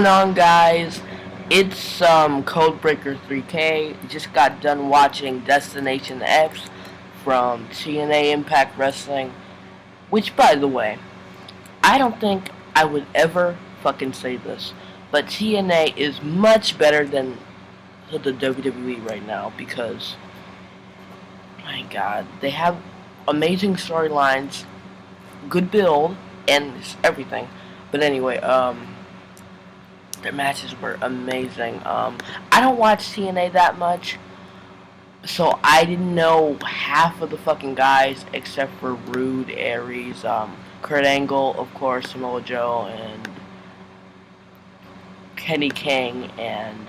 going on, guys? It's Codebreaker 3K. Just got done watching Destination X from TNA Impact Wrestling. Which, by the way, I don't think I would ever fucking say this, but TNA is much better than the WWE right now because, my God, they have amazing storylines, good build, and everything. But anyway, their matches were amazing. I don't watch TNA that much, so I didn't know half of the fucking guys except for Rude, Aries, Kurt Angle, of course, Samoa Joe, and Kenny King, and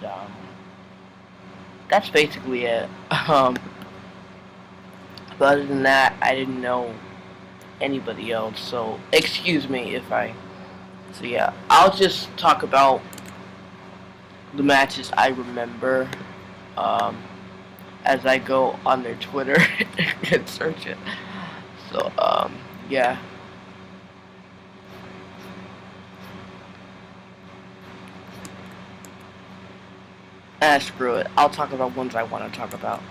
that's basically it. But other than that, I didn't know anybody else. So excuse me if I. So yeah, I'll just talk about the matches I remember as I go on their Twitter and search it. So, yeah. Screw it. I'll talk about ones I want to talk about.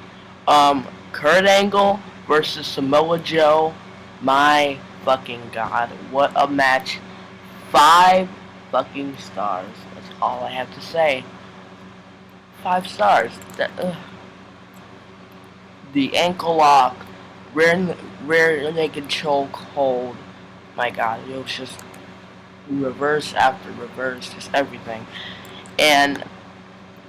Kurt Angle versus Samoa Joe. My fucking God. What a match. 5 fucking stars. That's all I have to say. 5 stars. The ankle lock, rear naked choke hold. My God, it was just reverse after reverse, just everything. And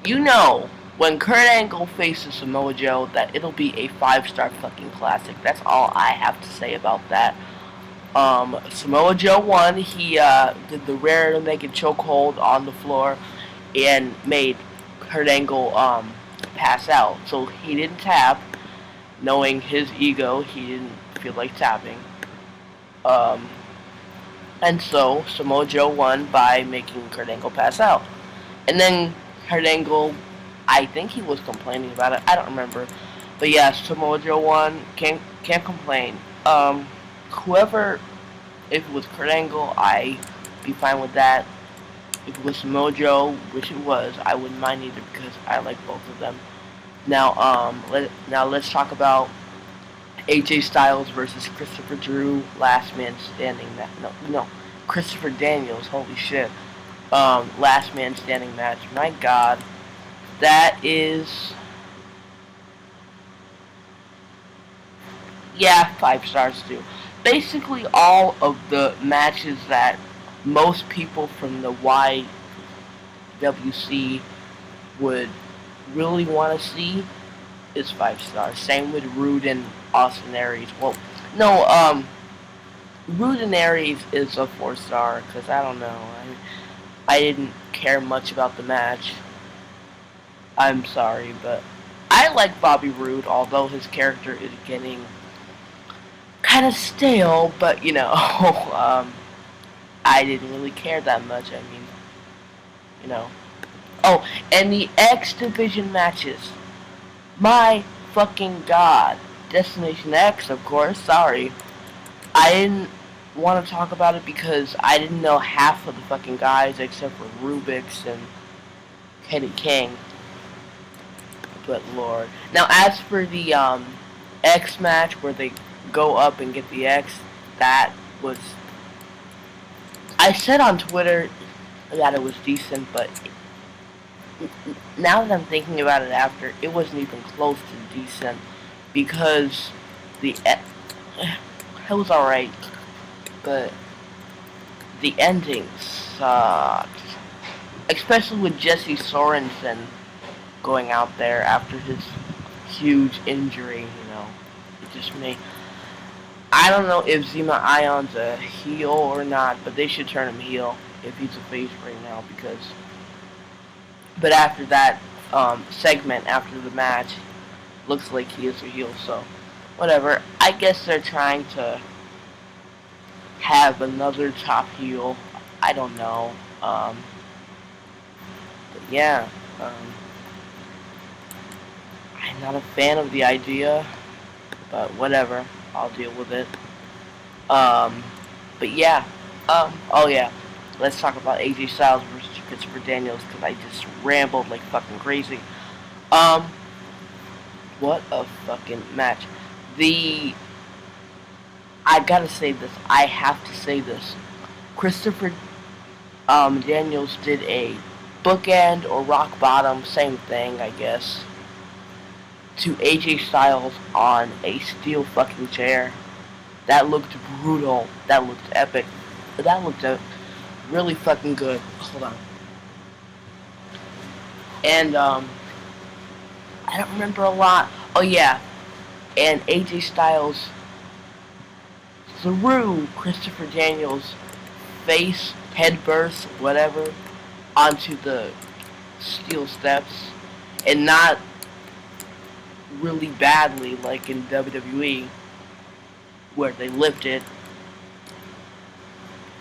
you know, when Kurt Angle faces Samoa Joe, that it'll be a 5-star fucking classic. That's all I have to say about that. Samoa Joe won. He did the rear naked choke hold on the floor and made Kurt Angle pass out. So he didn't tap. Knowing his ego, he didn't feel like tapping. And so Samoa Joe won by making Kurt Angle pass out. And then Kurt Angle, I think he was complaining about it. I don't remember. But yeah, Samoa Joe won. Can't complain. Whoever, if it was Kurt Angle, I'd be fine with that. If it was Samoa Joe, which it was, I wouldn't mind either because I like both of them. Now, let's talk about AJ Styles versus Christopher Drew, last man standing. Christopher Daniels. Holy shit! Last man standing match. My God, that is, 5 stars too. Basically, all of the matches that most people from the YWC would really want to see is 5 stars. Same with Rude and Austin Aries. Well, no, Rude and Aries is a 4-star because I don't know. I didn't care much about the match. I'm sorry, but I like Bobby Roode, although his character is getting kind of stale. But I didn't really care that much. I mean, you know. Oh, and the X Division matches. My fucking God. Destination X, of course. Sorry. I didn't want to talk about it because I didn't know half of the fucking guys except for Rubik's and Kenny King. But Lord. Now, as for the X match where they go up and get the X, that was... I said on Twitter that it was decent, but now that I'm thinking about it after, it wasn't even close to decent because it was alright, but the ending sucked. Especially with Jesse Sorensen going out there after his huge injury, It just made... I don't know if Zima Ion's a heel or not, but they should turn him heel if he's a face right now because... But after that segment, after the match, looks like he is a heel, so whatever. I guess they're trying to have another top heel. I don't know. But yeah, I'm not a fan of the idea, but whatever. I'll deal with it. But yeah. Oh yeah. let's talk about AJ Styles versus Christopher Daniels because I just rambled like fucking crazy. Um, what a fucking match. The I gotta say this. I have to say this. Christopher Daniels did a bookend or rock bottom, same thing, I guess, to AJ Styles on a steel fucking chair. That looked brutal. That looked epic. That looked really fucking good. Hold on. And I don't remember a lot. Oh yeah, and AJ Styles threw Christopher Daniels' face, head burst, whatever, onto the steel steps, and not really badly like in WWE, where they lifted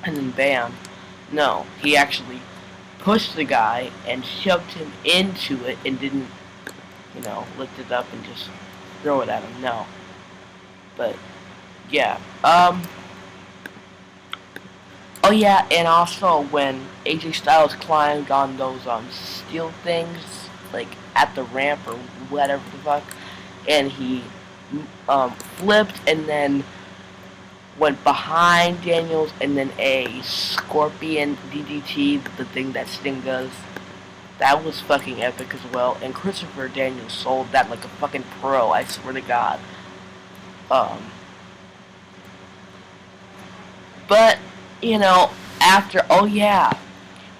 and then bam. No, he actually pushed the guy and shoved him into it and didn't, lift it up and just throw it at him. No. But yeah. Oh yeah, and also when AJ Styles climbed on those steel things, like at the ramp or whatever the fuck, and he flipped and then went behind Daniels and then a scorpion DDT, the thing that Sting does. That was fucking epic as well. And Christopher Daniels sold that like a fucking pro, I swear to God. But, after, oh yeah,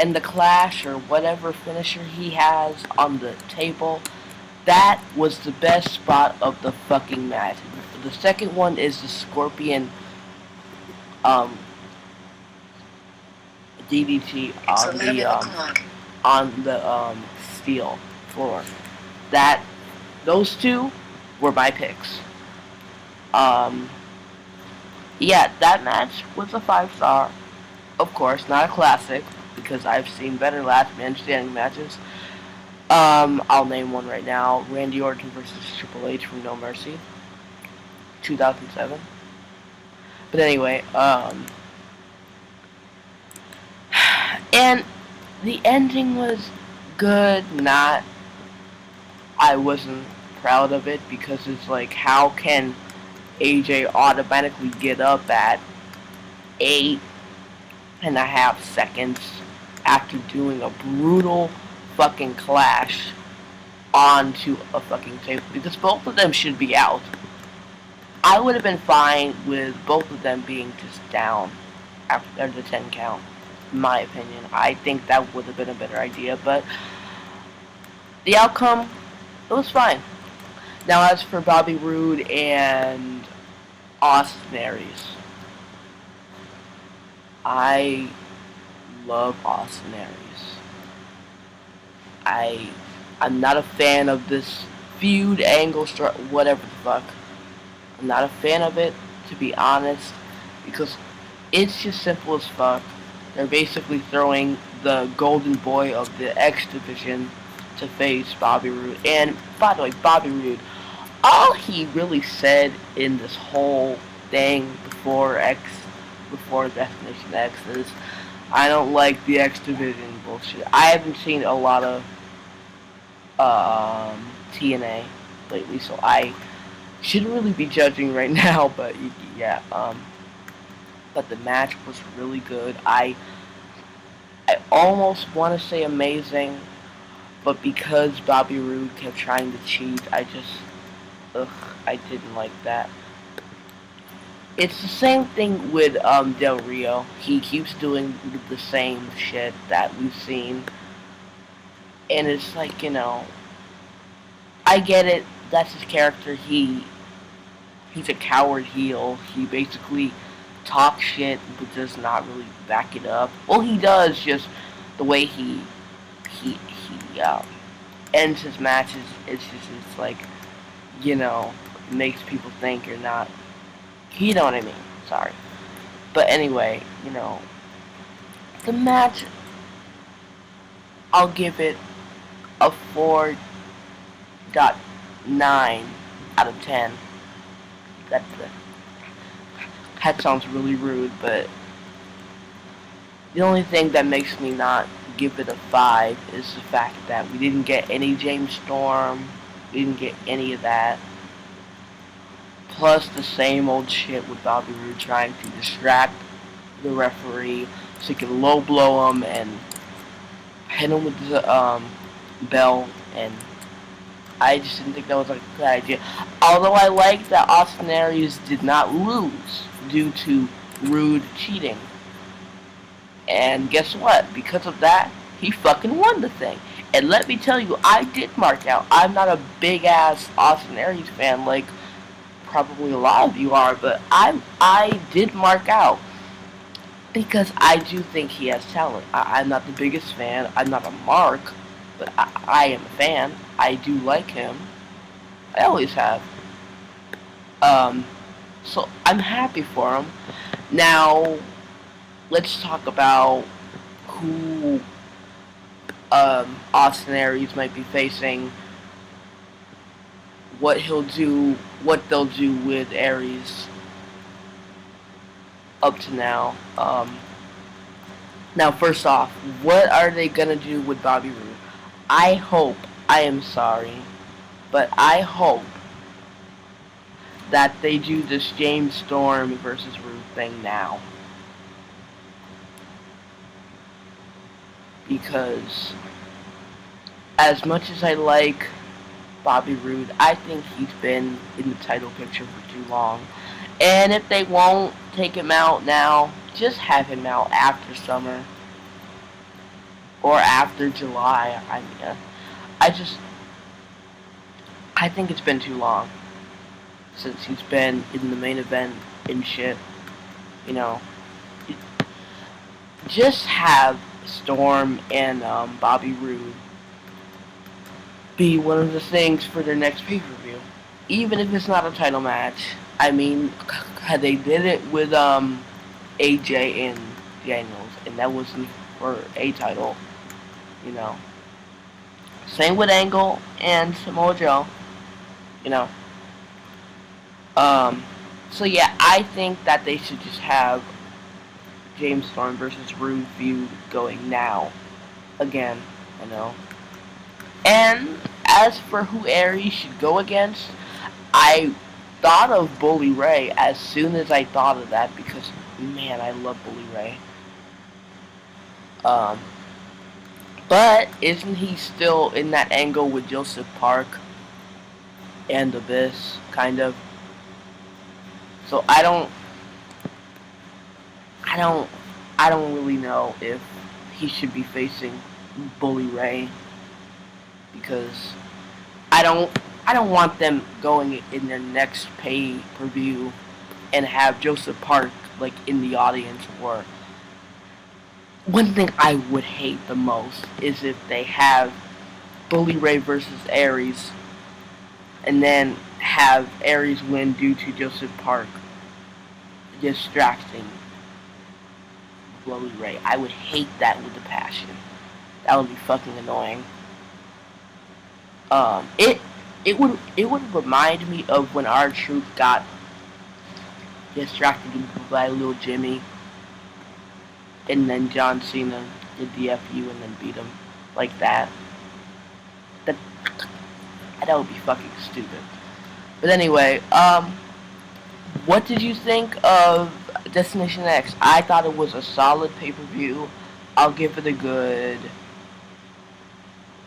and the Clash or whatever finisher he has on the table, that was the best spot of the fucking match. The second one is the Scorpion DDT on the steel floor. Those two were my picks. Yeah, that match was a 5-star. Of course, not a classic, because I've seen better last man standing matches. I'll name one right now. Randy Orton versus Triple H from No Mercy. 2007. But anyway, and the ending was good, I wasn't proud of it, because it's like, how can AJ automatically get up at 8.5 seconds after doing a brutal fucking clash onto a fucking table? Because both of them should be out. I would have been fine with both of them being just down after the 10 count, in my opinion. I think that would have been a better idea, but the outcome, it was fine. Now, as for Bobby Roode and Austin Aries, I love Austin Aries. I'm not a fan of this feud angle, whatever the fuck. I'm not a fan of it, to be honest, because it's just simple as fuck. They're basically throwing the golden boy of the X division to face Bobby Roode. And by the way, Bobby Roode, all he really said in this whole thing before Destination X is, I don't like the X division bullshit. I haven't seen a lot of TNA lately, so I shouldn't really be judging right now, but yeah, but the match was really good. I almost want to say amazing, but because Bobby Roode kept trying to cheat, I didn't like that. It's the same thing with Del Rio. He keeps doing the same shit that we've seen, and it's like, I get it. That's his character. He's a coward heel. He basically talks shit but does not really back it up. Well, he does, just the way he ends his matches. It's like, makes people think you're not. You know what I mean? Sorry. But anyway, the match, I'll give it a 4.9 out of 10. That sounds really rude, but The only thing that makes me not give it a 5 is the fact that we didn't get any James Storm. We didn't get any of that. Plus the same old shit with Bobby Roode trying to distract the referee so he can low blow him and hit him with the bell, and I just didn't think that was a good idea. Although I like that Austin Aries did not lose due to Roode cheating. And guess what? Because of that, he fucking won the thing. And let me tell you, I did mark out. I'm not a big ass Austin Aries fan like probably a lot of you are, but I did mark out because I do think he has talent. I'm not the biggest fan. I'm not a mark, but I am a fan. I do like him. I always have. So I'm happy for him. Now, let's talk about who Austin Aries might be facing, what he'll do, what they'll do with Aries up to now. Now, first off, what are they gonna do with Bobby Roode? I hope, I am sorry, but I hope that they do this James Storm versus Roode thing now. Because as much as I like Bobby Roode, I think he's been in the title picture for too long. And if they won't take him out now, just have him out after summer or after July. I think it's been too long since he's been in the main event and shit. You know, just have Storm and Bobby Roode be one of the things for their next pay-per-view. Even if it's not a title match. I mean, they did it with AJ and Daniels, and that wasn't for a title, you know. Same with Angle and Samoa Joe, you know. So yeah, I think that they should just have James Storm versus Roode feud going now. Again, you know. And as for who Aries should go against, I thought of Bully Ray as soon as I thought of that because, man, I love Bully Ray. But isn't he still in that angle with Joseph Park and Abyss, kind of? So I don't really know if he should be facing Bully Ray because I don't want them going in their next pay-per-view and have Joseph Park like in the audience. Or one thing I would hate the most is if they have Bully Ray versus Aries and then have Aries win due to Joseph Park distracting Bully Ray. I would hate that with a passion. That would be fucking annoying. It would remind me of when R-Truth got distracted by Lil Jimmy, and then John Cena did the FU and then beat him like that. That would be fucking stupid. But anyway, what did you think of Destination X? I thought it was a solid pay-per-view. I'll give it a good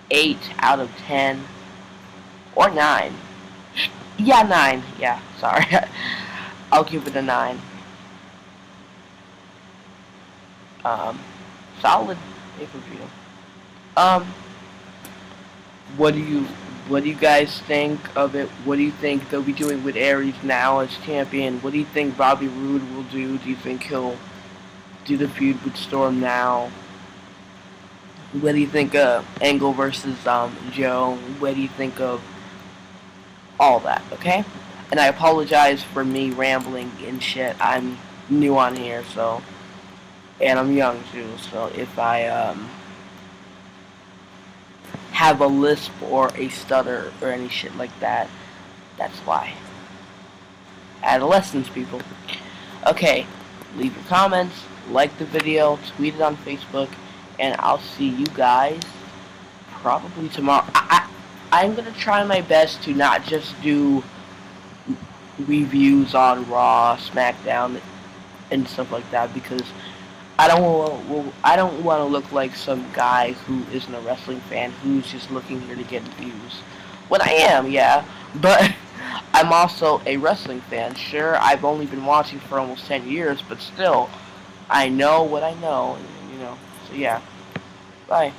8 out of 10. Or 9. Yeah, 9. Yeah, sorry. I'll give it a 9. Solid pay-per-view. What do you guys think of it? What do you think they'll be doing with Aries now as champion? What do you think Bobby Roode will do? Do you think he'll do the feud with Storm now? What do you think of Angle versus Joe? What do you think of all that, okay? And I apologize for me rambling and shit. I'm new on here, so, and I'm young too, so if I have a lisp or a stutter or any shit like that, that's why. Adolescents, people. Okay, leave your comments, like the video, tweet it on Facebook, and I'll see you guys probably tomorrow. I'm gonna try my best to not just do reviews on Raw, SmackDown, and stuff like that because I don't want to look like some guy who isn't a wrestling fan who's just looking here to get views. What I am, yeah, but I'm also a wrestling fan. Sure, I've only been watching for almost 10 years, but still, I know what I know, and, So yeah, bye.